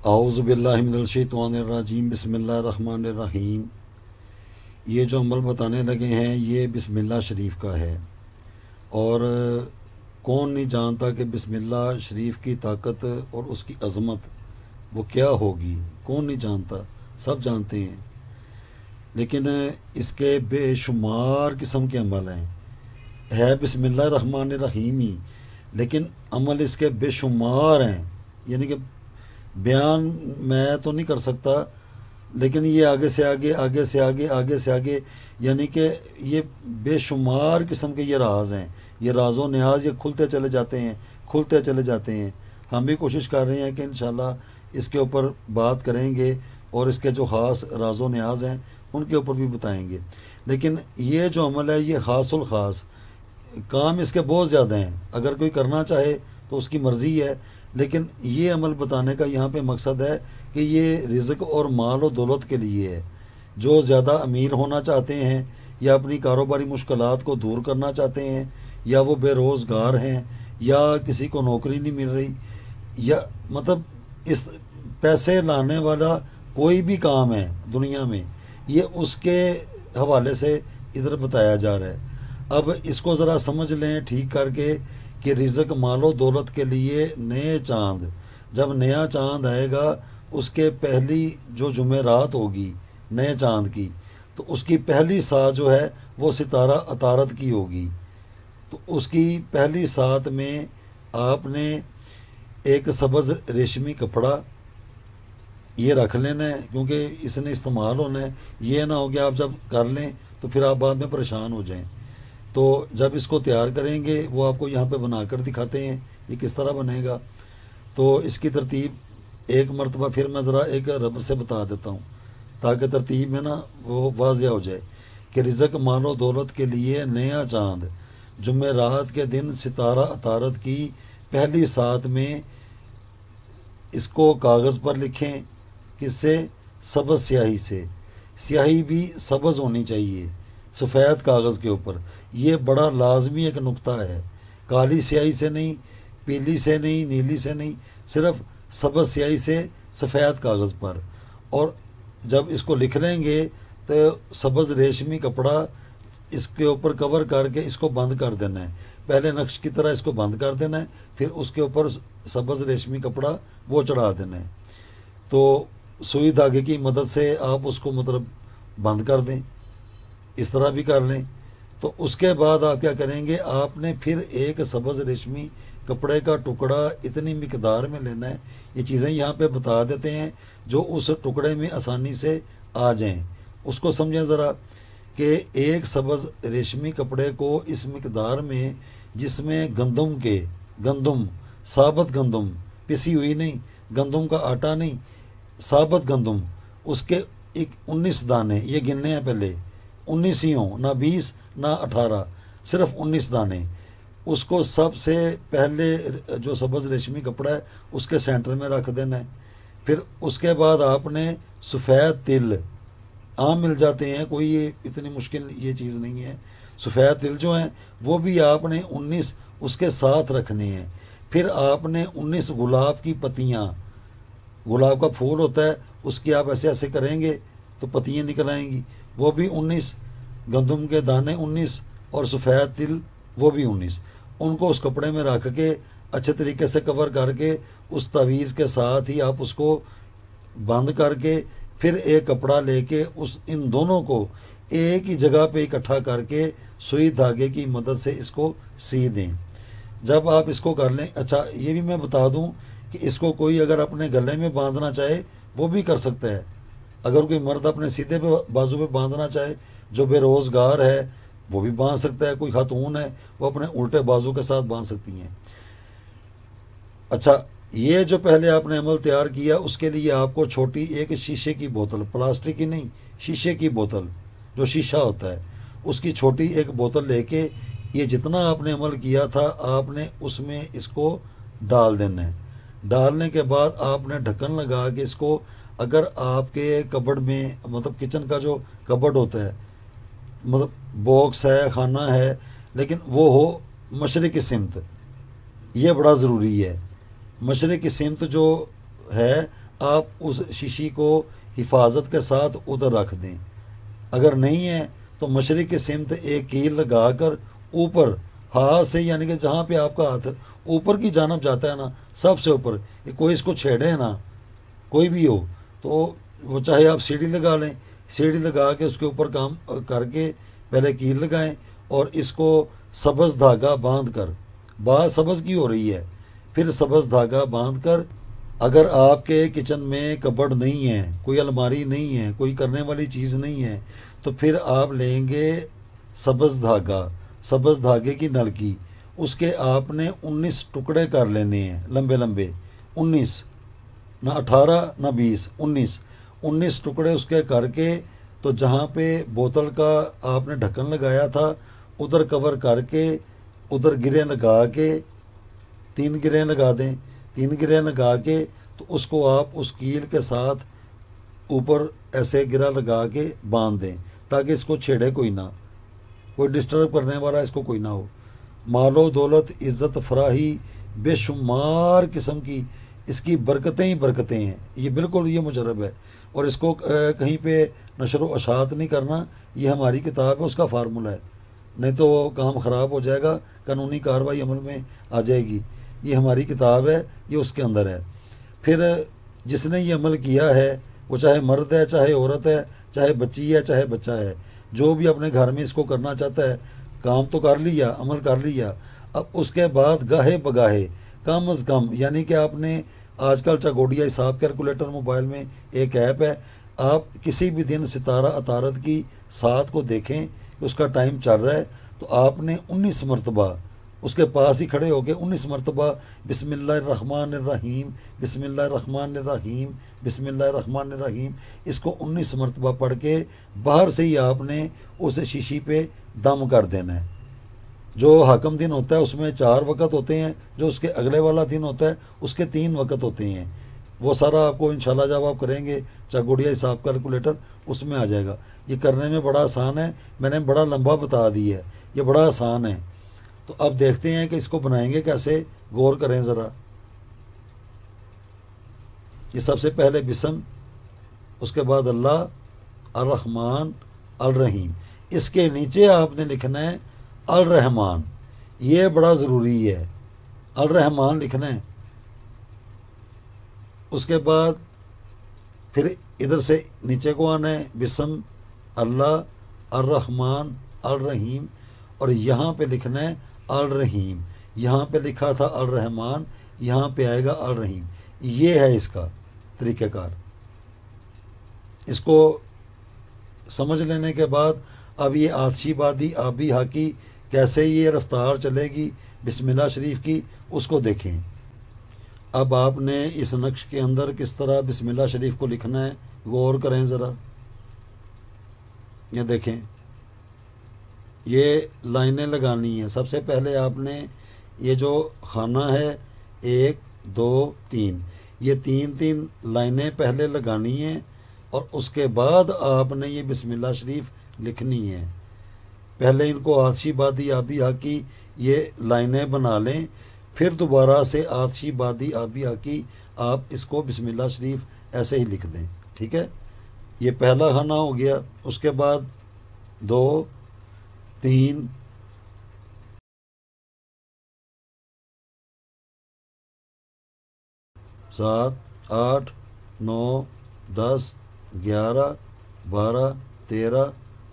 اعوذ باللہ من الشیطان الرجیم بسم اللہ الرحمن الرحیم۔ یہ جو عمل بتانے لگے ہیں یہ بسم اللہ شریف کا ہے، اور کون نہیں جانتا کہ بسم اللہ شریف کی طاقت اور اس کی عظمت وہ کیا ہوگی؟ کون نہیں جانتا؟ سب جانتے ہیں، لیکن اس کے بے شمار قسم کے عمل ہیں۔ ہے بسم اللہ الرحمن الرحیم ہی، لیکن عمل اس کے بے شمار ہیں، یعنی کہ بیان میں تو نہیں کر سکتا، لیکن یہ آگے سے آگے آگے سے آگے آگے سے آگے، یعنی کہ یہ بے شمار قسم کے یہ راز ہیں، یہ راز و نیاز یہ کھلتے چلے جاتے ہیں، کھلتے چلے جاتے ہیں۔ ہم بھی کوشش کر رہے ہیں کہ انشاءاللہ اس کے اوپر بات کریں گے اور اس کے جو خاص راز و نیاز ہیں ان کے اوپر بھی بتائیں گے، لیکن یہ جو عمل ہے یہ خاص الخاص کام اس کے بہت زیادہ ہیں، اگر کوئی کرنا چاہے تو اس کی مرضی ہے، لیکن یہ عمل بتانے کا یہاں پہ مقصد ہے کہ یہ رزق اور مال و دولت کے لیے ہے۔ جو زیادہ امیر ہونا چاہتے ہیں یا اپنی کاروباری مشکلات کو دور کرنا چاہتے ہیں، یا وہ بے روزگار ہیں، یا کسی کو نوکری نہیں مل رہی، یا مطلب اس پیسے لانے والا کوئی بھی کام ہے دنیا میں، یہ اس کے حوالے سے ادھر بتایا جا رہا ہے۔ اب اس کو ذرا سمجھ لیں ٹھیک کر کے کہ رزق مال و دولت کے لیے نئے چاند، جب نیا چاند آئے گا اس کے پہلی جو جمعرات ہوگی نئے چاند کی، تو اس کی پہلی سات جو ہے وہ ستارہ عطارد کی ہوگی، تو اس کی پہلی سات میں آپ نے ایک سبز ریشمی کپڑا یہ رکھ لینا ہے، کیونکہ اس نے استعمال ہونا ہے۔ یہ نہ ہو کہ آپ جب کر لیں تو پھر آپ بعد میں پریشان ہو جائیں۔ تو جب اس کو تیار کریں گے وہ آپ کو یہاں پہ بنا کر دکھاتے ہیں یہ کس طرح بنے گا۔ تو اس کی ترتیب ایک مرتبہ پھر میں ذرا ایک رب سے بتا دیتا ہوں تاکہ ترتیب میں نا وہ واضح ہو جائے کہ رزق مال و دولت کے لیے نیا چاند جمعرات کے دن ستارہ عطارد کی پہلی سات میں اس کو کاغذ پر لکھیں۔ کس سے؟ سبز سیاہی سے۔ سیاہی بھی سبز ہونی چاہیے سفید کاغذ کے اوپر، یہ بڑا لازمی ایک نقطہ ہے۔ کالی سیاہی سے نہیں، پیلی سے نہیں، نیلی سے نہیں، صرف سبز سیاہی سے سفید کاغذ پر۔ اور جب اس کو لکھ لیں گے تو سبز ریشمی کپڑا اس کے اوپر کور کر کے اس کو بند کر دینا ہے، پہلے نقش کی طرح اس کو بند کر دینا ہے، پھر اس کے اوپر سبز ریشمی کپڑا وہ چڑھا دینا ہے۔ تو سوئی دھاگے کی مدد سے آپ اس کو مطلب بند کر دیں، اس طرح بھی کر لیں۔ تو اس کے بعد آپ کیا کریں گے، آپ نے پھر ایک سبز ریشمی کپڑے کا ٹکڑا اتنی مقدار میں لینا ہے، یہ چیزیں یہاں پہ بتا دیتے ہیں جو اس ٹکڑے میں آسانی سے آ جائیں۔ اس کو سمجھیں ذرا کہ ایک سبز ریشمی کپڑے کو اس مقدار میں، جس میں گندم ثابت گندم، پسی ہوئی نہیں، گندم کا آٹا نہیں، ثابت گندم، اس کے 19 دانے یہ گننے ہیں، پہلے 19 ہی ہوں، نہ 20 نہ 18، صرف 19 دانے۔ اس کو سب سے پہلے جو سبز ریشمی کپڑا ہے اس کے سینٹر میں رکھ دینا ہے۔ پھر اس کے بعد آپ نے سفید تل، عام مل جاتے ہیں، کوئی یہ اتنی مشکل یہ چیز نہیں ہے، سفید تل جو ہیں وہ بھی آپ نے 19 اس کے ساتھ رکھنے ہیں۔ پھر آپ نے 19 گلاب کی پتیاں، گلاب کا پھول ہوتا ہے اس کی آپ ایسے ایسے کریں گے تو پتیاں نکل آئیں گی، وہ بھی 19، گندم کے دانے 19 اور سفید تل وہ بھی 19، ان کو اس کپڑے میں رکھ کے اچھے طریقے سے کور کر کے اس تعویذ کے ساتھ ہی آپ اس کو بند کر کے پھر ایک کپڑا لے کے ان دونوں کو ایک ہی جگہ پہ اکٹھا کر کے سوئی دھاگے کی مدد سے اس کو سی دیں۔ جب آپ اس کو کر لیں، اچھا یہ بھی میں بتا دوں کہ اس کو کوئی اگر اپنے گلے میں باندھنا چاہے وہ بھی کر سکتا ہے، اگر کوئی مرد اپنے سیدھے پہ بازو پہ باندھنا چاہے، جو بے روزگار ہے وہ بھی باندھ سکتا ہے، کوئی خاتون ہے وہ اپنے الٹے بازو کے ساتھ باندھ سکتی ہیں۔ اچھا یہ جو پہلے آپ نے عمل تیار کیا اس کے لیے آپ کو چھوٹی ایک شیشے کی بوتل، پلاسٹک کی نہیں، شیشے کی بوتل جو شیشہ ہوتا ہے اس کی چھوٹی ایک بوتل لے کے یہ جتنا آپ نے عمل کیا تھا آپ نے اس میں اس کو ڈال دینا ہے۔ ڈالنے کے بعد آپ نے ڈھکن لگا کے اس کو، اگر آپ کے کبڈ میں مطلب کچن کا جو کبڈ ہوتا ہے، مطلب باکس ہے، خانہ ہے، لیکن وہ ہو مشرق کی سمت، یہ بڑا ضروری ہے۔ مشرق کی سمت جو ہے آپ اس شیشی کو حفاظت کے ساتھ ادھر رکھ دیں. اگر نہیں ہے تو مشرق کی سمت ایک کیل لگا کر اوپر ہاتھ سے، یعنی کہ جہاں پہ آپ کا ہاتھ اوپر کی جانب جاتا ہے نا، سب سے اوپر، کہ کوئی اس کو چھیڑے نا، کوئی بھی ہو تو وہ چاہے آپ سیڑھی لگا لیں، سیڑھی لگا کے اس کے اوپر کام کر کے پہلے کیل لگائیں اور اس کو سبز دھاگا باندھ کر، بات سبز کی ہو رہی ہے، پھر سبز دھاگا باندھ کر، اگر آپ کے کچن میں کبڈ نہیں ہے، کوئی الماری نہیں ہے، کوئی کرنے والی چیز نہیں ہے، تو پھر آپ لیں گے سبز دھاگا، سبز دھاگے کی نلکی، اس کے آپ نے 19 ٹکڑے کر لینے ہیں، لمبے لمبے، 19، نہ 18 نہ 20، 19 ٹکڑے اس کے کر کے، تو جہاں پہ بوتل کا آپ نے ڈھکن لگایا تھا ادھر کور کر کے، ادھر گرے لگا کے، 3 گرے لگا دیں، 3 گرے لگا کے تو اس کو آپ اس کیل کے ساتھ اوپر ایسے گرا لگا کے باندھ دیں تاکہ اس کو چھیڑے کوئی نہ، کوئی ڈسٹرب کرنے والا اس کو کوئی نہ ہو. مال و دولت، عزت فراہی، بے شمار قسم کی اس کی برکتیں ہی برکتیں ہیں. یہ بالکل یہ مجرب ہے، اور اس کو کہیں پہ نشر و اشاعت نہیں کرنا. یہ ہماری کتاب ہے، اس کا فارمولہ ہے، نہیں تو کام خراب ہو جائے گا، قانونی کارروائی عمل میں آ جائے گی. یہ ہماری کتاب ہے، یہ اس کے اندر ہے. پھر جس نے یہ عمل کیا ہے، وہ چاہے مرد ہے، چاہے عورت ہے، چاہے بچی ہے، چاہے بچہ ہے، جو بھی اپنے گھر میں اس کو کرنا چاہتا ہے، کام تو کر لیا، عمل کر لیا. اب اس کے بعد گاہے بگاہے کم از کم، یعنی کہ آپ نے آج کل چاگوڈیا حساب کیلکولیٹر موبائل میں ایک ایپ ہے، آپ کسی بھی دن ستارہ عطارد کی ساتھ کو دیکھیں کہ اس کا ٹائم چل رہا ہے، تو آپ نے 19 مرتبہ اس کے پاس ہی کھڑے ہو کے 19 مرتبہ بسم اللہ الرحمن الرحیم، بسم اللہ الرحمن الرحیم، بسم اللہ الرحمن الرحیم، اس کو 19 مرتبہ پڑھ کے باہر سے ہی آپ نے اس شیشی پہ دم کر دینا ہے. جو حاکم دن ہوتا ہے اس میں 4 وقت ہوتے ہیں، جو اس کے اگلے والا دن ہوتا ہے اس کے 3 وقت ہوتے ہیں. وہ سارا آپ کو انشاءاللہ جب آپ کریں گے چاگوڈیا حساب کیلکولیٹر اس میں آ جائے گا. یہ کرنے میں بڑا آسان ہے، میں نے بڑا لمبا بتا دی ہے، یہ بڑا آسان ہے. تو اب دیکھتے ہیں کہ اس کو بنائیں گے کیسے، غور کریں ذرا. یہ سب سے پہلے بسم، اس کے بعد اللہ، الرحمن، الرحیم. اس کے نیچے آپ نے لکھنا ہے الرحمن، یہ بڑا ضروری ہے، الرحمن لکھنا ہے. اس کے بعد پھر ادھر سے نیچے کو آنا ہے، بسم اللہ الرحمن الرحیم، اور یہاں پہ لکھنا ہے الرحیم. یہاں پہ لکھا تھا الرحمن، یہاں پہ آئے گا الرحیم. یہ ہے اس کا طریقہ کار. اس کو سمجھ لینے کے بعد اب یہ آتشی بادی، آبی ہاکی، کیسے یہ رفتار چلے گی بسم اللہ شریف کی، اس کو دیکھیں. اب آپ نے اس نقش کے اندر کس طرح بسم اللہ شریف کو لکھنا ہے، غور کریں ذرا. یہ دیکھیں، یہ لائنیں لگانی ہیں. سب سے پہلے آپ نے یہ جو خانہ ہے 1 2 3، یہ 3 لائنیں پہلے لگانی ہیں، اور اس کے بعد آپ نے یہ بسم اللہ شریف لکھنی ہے. پہلے ان کو آتشی بادی، آبی ہاکی یہ لائنیں بنا لیں، پھر دوبارہ سے آتشی بادی، آبی ہاکی آپ اس کو بسم اللہ شریف ایسے ہی لکھ دیں. ٹھیک ہے، یہ پہلا خانہ ہو گیا. اس کے بعد 2 3 7 8 9 10 11 12 13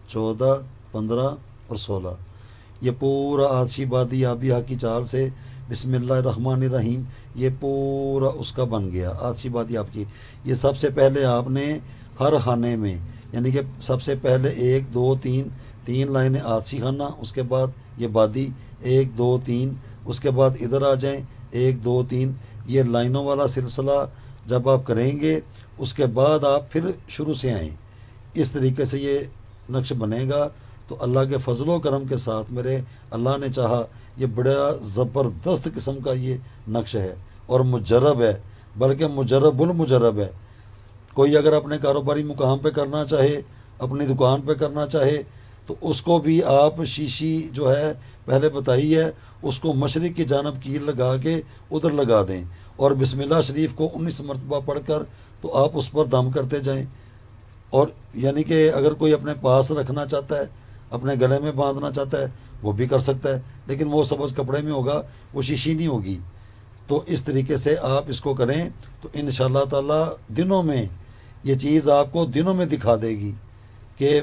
14 15 اور 16. یہ پورا آتشی بادی، آبی ہاکی چال سے بسم اللہ الرحمن الرحیم، یہ پورا اس کا بن گیا آتشی بادی آپ کی. یہ سب سے پہلے آپ نے ہر خانے میں، یعنی کہ سب سے پہلے 1 2 3 لائنیں آتشی خانہ، اس کے بعد یہ بادی 1 2 3، اس کے بعد ادھر آ جائیں 1 2 3. یہ لائنوں والا سلسلہ جب آپ کریں گے اس کے بعد آپ پھر شروع سے آئیں. اس طریقے سے یہ نقش بنے گا. تو اللہ کے فضل و کرم کے ساتھ میرے اللہ نے چاہا یہ بڑا زبردست قسم کا یہ نقش ہے، اور مجرب ہے، بلکہ مجرب المجرب ہے. کوئی اگر اپنے کاروباری مقام پہ کرنا چاہے، اپنی دکان پہ کرنا چاہے، تو اس کو بھی آپ شیشی جو ہے پہلے بتائی ہے، اس کو مشرق کی جانب کیل لگا کے ادھر لگا دیں، اور بسم اللہ شریف کو 19 مرتبہ پڑھ کر تو آپ اس پر دم کرتے جائیں. اور یعنی کہ اگر کوئی اپنے پاس رکھنا چاہتا ہے، اپنے گلے میں باندھنا چاہتا ہے، وہ بھی کر سکتا ہے، لیکن وہ سبز کپڑے میں ہوگا، وہ شیشی نہیں ہوگی. تو اس طریقے سے آپ اس کو کریں تو انشاءاللہ تعالی دنوں میں یہ چیز آپ کو دنوں میں دکھا دے گی کہ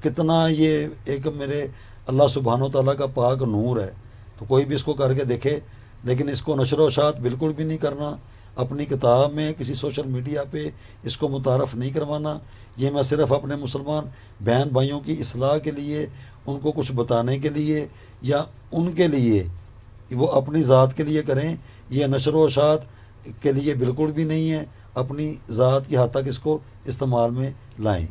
کتنا یہ ایک میرے اللہ سبحانہ و تعالیٰ کا پاک نور ہے. تو کوئی بھی اس کو کر کے دیکھے، لیکن اس کو نشر و اشاعت بالکل بھی نہیں کرنا، اپنی کتاب میں کسی سوشل میڈیا پہ اس کو متعارف نہیں کروانا. یہ میں صرف اپنے مسلمان بہن بھائیوں کی اصلاح کے لیے، ان کو کچھ بتانے کے لیے، یا ان کے لیے وہ اپنی ذات کے لیے کریں. یہ نشر و اشاعت کے لیے بالکل بھی نہیں ہے، اپنی ذات کی حد تک اس کو استعمال میں لائیں.